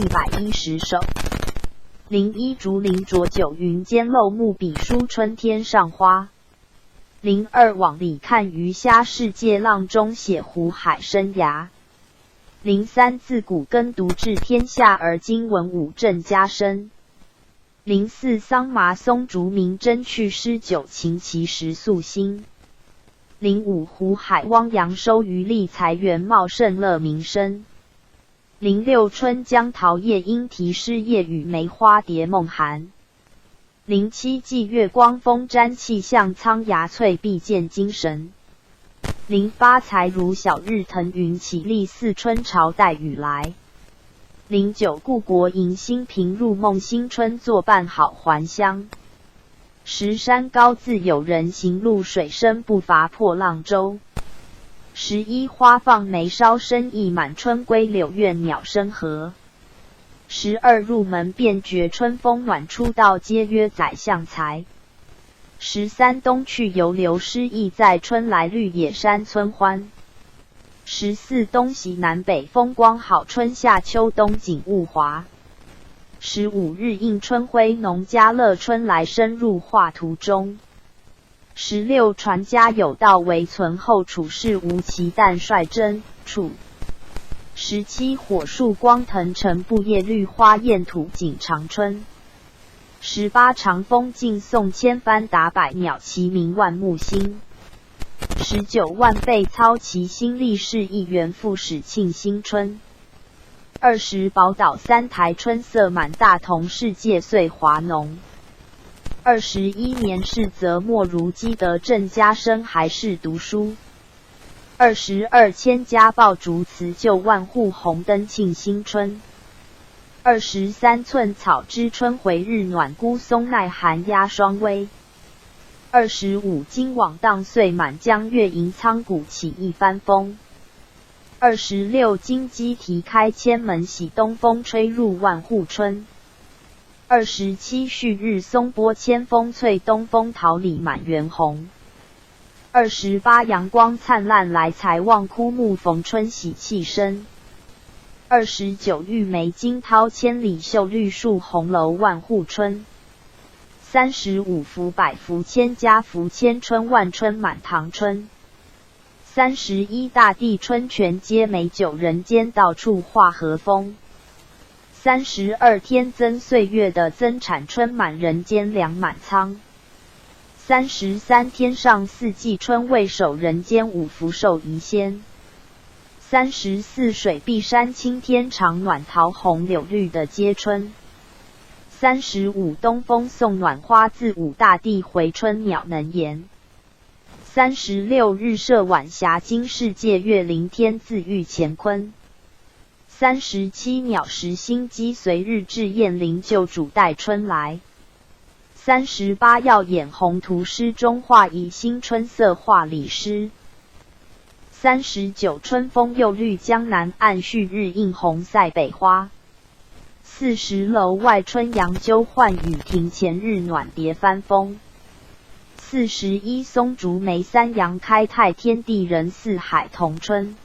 110首。01竹林浊酒云间漏木笔书春天上花。02往里看鱼虾世界浪中写湖海生涯。03自古耕读治天下而今文武正家声。04桑麻松竹鸣真去诗酒琴其实素心。05湖海汪洋收渔利财源茂盛乐民生。06春江桃叶莺啼诗夜雨梅花蝶梦寒。07霁月光风沾气象苍芽翠碧见精神。08才如晓日腾云起立似春潮带雨来。09故国迎新平入梦新春作伴好还乡。10山高自有人行路水深不乏破浪舟。11花放梅梢深意满春归柳院鸟声和。12入门便觉春风暖初到皆曰宰相才。13冬去犹留诗意在春来绿野山村欢。14东西南北风光好春夏秋冬景物华。15日映春晖农家乐春来深入画图中。16传家有道惟存后处世无奇但率真处。17火树光腾尘布叶绿花艳土景长春。18长风劲送千帆达百鸟齐鸣万木兴。19万倍操其心力士一元复始庆新春。20宝岛三台春色满大同世界岁华浓。21年事则莫如积德正家生还是读书。22千家爆竹辞旧万户红灯庆新春。23寸草知春回日暖孤松耐寒压霜微。25金网荡岁满江月迎苍谷起一番风。26金鸡啼开千门喜东风吹入万户春。27旭日松波千峰翠东风桃李满园红。28阳光灿烂来财旺枯木逢春喜气生。29玉梅惊涛千里秀绿树红楼万户春。35福百福千家福千春万春满堂春。31大地春泉皆美酒人间到处化和风。32天增岁月的增产春满人间粮满仓。33天上四季春未守人间五福寿宜先。34水碧山青天长暖桃红柳绿的接春。35东风送暖花自五大地回春鸟能言。36日射晚霞今世界月临天自遇乾坤。37鸟食新鸡随日至燕陵旧主待春来。38耀眼宏图诗中画以新春色画里诗。39春风又绿江南岸旭日映红塞北花。40楼外春杨鸠唤雨停前日暖蝶翻风。41松竹梅三阳开泰天地人四海同春。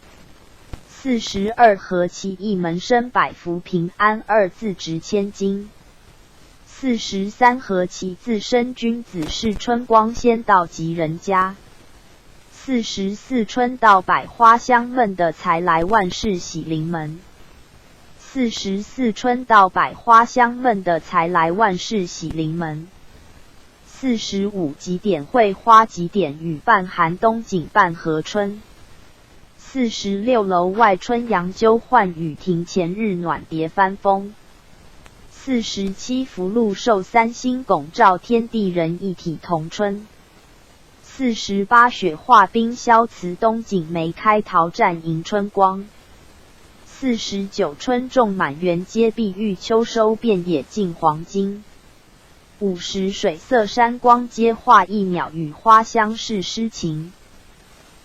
42和其一门生百福平安二字值千金。43和其自身君子是春光先到及人家。44春到百花香闷的才来万事喜临门。44春到百花香闷的才来万事喜临门。45几点会花几点雨伴寒冬景伴和春。46楼外春杨鸠唤雨停前日暖蝶翻风。47福禄寿三星拱照天地人一体同春。48雪化冰消辞冬景梅开桃绽迎春光。49春种满园皆碧玉秋收遍野尽黄金。50水色山光皆画一鸟语花香是诗情。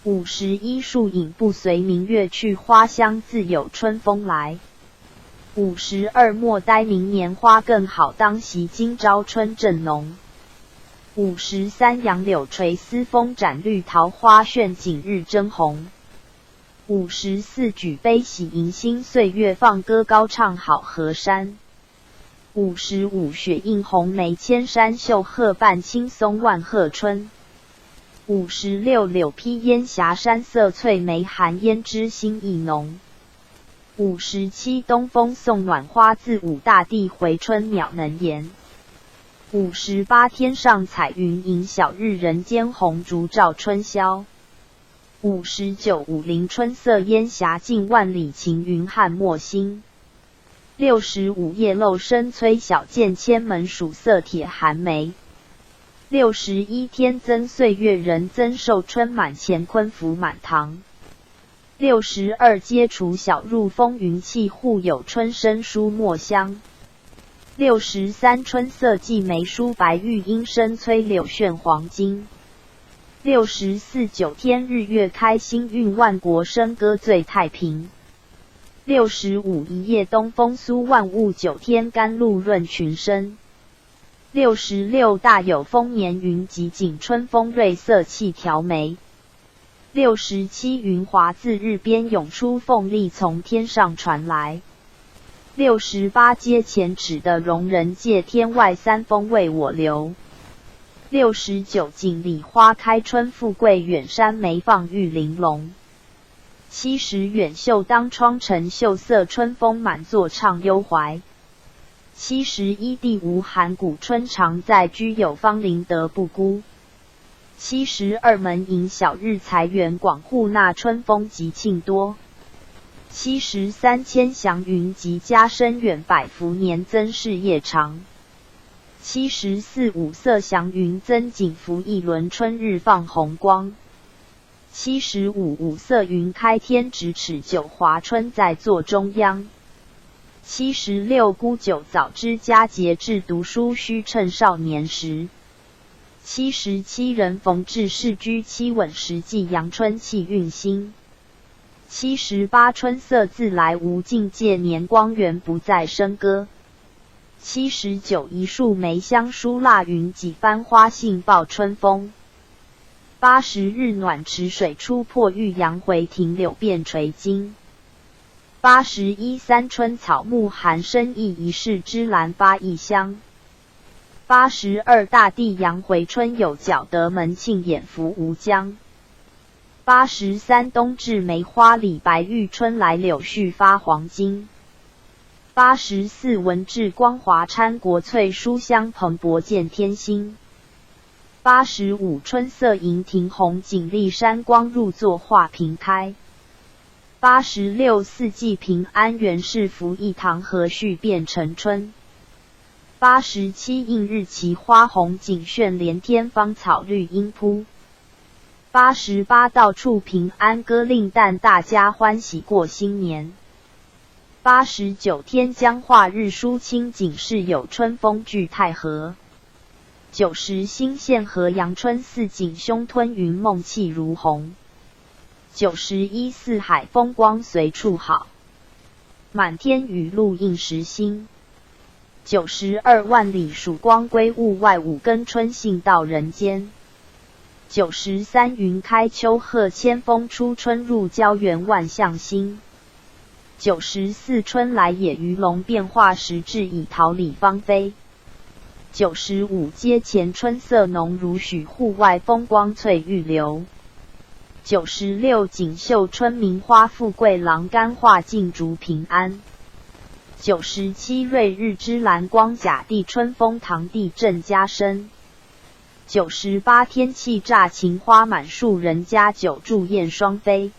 51树影不随明月去花香自有春风来。52莫待明年花更好当惜今朝春正浓。53杨柳垂丝风展绿桃花炫景日争红。54举杯喜迎新岁月，放歌高唱好河山。55雪映红梅，千山秀鹤伴青松万壑春。56柳披烟霞，山色翠眉，寒烟知心意浓。57东风送暖花，自舞大地回春鸟能言。58天上彩云映晓日，人间红烛照春宵。59武陵春色烟霞尽，万里晴云汉墨新。65叶漏深催晓见，千门曙色铁寒梅。61天增岁月，人增寿春满，乾坤福满堂。62阶除晓入风云气，户有春深书墨香。63春色寄梅，书白玉莺声催柳炫黄金。64九天日月开，星运万国笙歌最太平。65一夜东风苏，万物9天甘露润群生。66大有丰年，云集景春风，瑞色气调眉。67云华自日边涌出，凤丽从天上传来。68阶前尺的容人，借天外三风为我留。69锦里花开春富贵，远山梅放玉玲珑。70远袖当窗成秀色，春风满座畅幽怀。71地无寒谷，春常在，居有芳邻得不孤。72门迎晓日，财源广，户纳春风吉庆多。73千祥云集，家深远，百福年增，事业长。74五色祥云增，锦服一轮，春日放红光。75五色云开天，咫尺九华春在座中央。76沽酒早知佳节，至读书须趁少年时。77人逢至世居，七稳实际，阳春气运新。78春色自来，无尽界，年光源不再笙歌。79一树梅香，疏蜡云几番，花信报春风。80日暖池水出，破玉阳回庭，柳遍垂金。81三春草木寒生意，一世芝兰发异香。82大地阳回春有角，得门庆掩伏无疆。83冬至梅花李，白玉春来，柳絮发黄金。84文质光华，掺国粹，书香蓬勃，见天心。85春色迎庭红，锦丽山光入座，画屏开。86四季平安，元世福一堂，和煦变成春。87映日旗花红，锦炫连天，芳草绿荫铺。88到处平安歌，令旦大家欢喜过新年。89天将化日疏清，景世有春风聚太和。90新县河阳春似锦，胸吞云梦气如虹。91四海风光随处好，满天雨露映时新。92万里曙光归物外，五更春信到人间。93云开秋鹤，千峰出，春入郊园，万象新。94春来也，鱼龙变化，时至以桃李芳菲。95阶前春色浓如许，户外风光翠玉流。96锦绣春名花，富贵郎干画尽竹平安。97瑞日之蓝光，甲地春风，堂地正加深。98天气乍晴，花满树，人家久住燕双飞。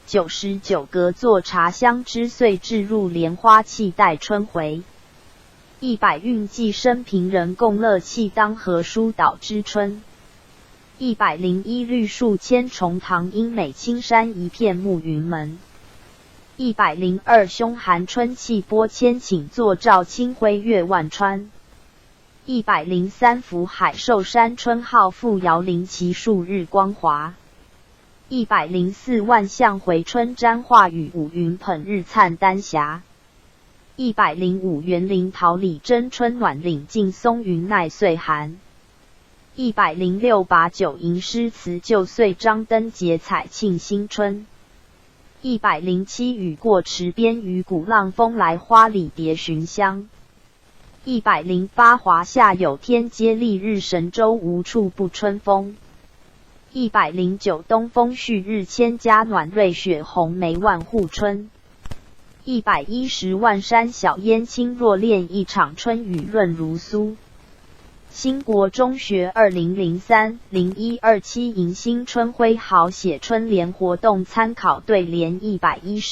99阁坐茶香，之岁至入莲花气，待春回。100运寄生平，人共乐气，当河疏导之春。101绿树千重，堂阴美，青山一片，暮云门。102凶寒春气拨千顷，坐照清辉月万川。103福海寿山，春号复摇灵旗，数日光华。104万象回春，沾化雨，五云捧日灿丹霞。105园林桃李争春暖，岭尽松云耐岁寒。106把酒吟诗词，旧岁张灯结彩庆新春。107雨过池边鱼鼓浪风来花里蝶寻香。108华夏有天接丽日神州无处不春风。109东风旭日千家暖瑞雪红梅万户春。110万山小烟青若恋一场春雨润如酥。兴国中学2003-0127迎新春挥毫写春联活动参考对联110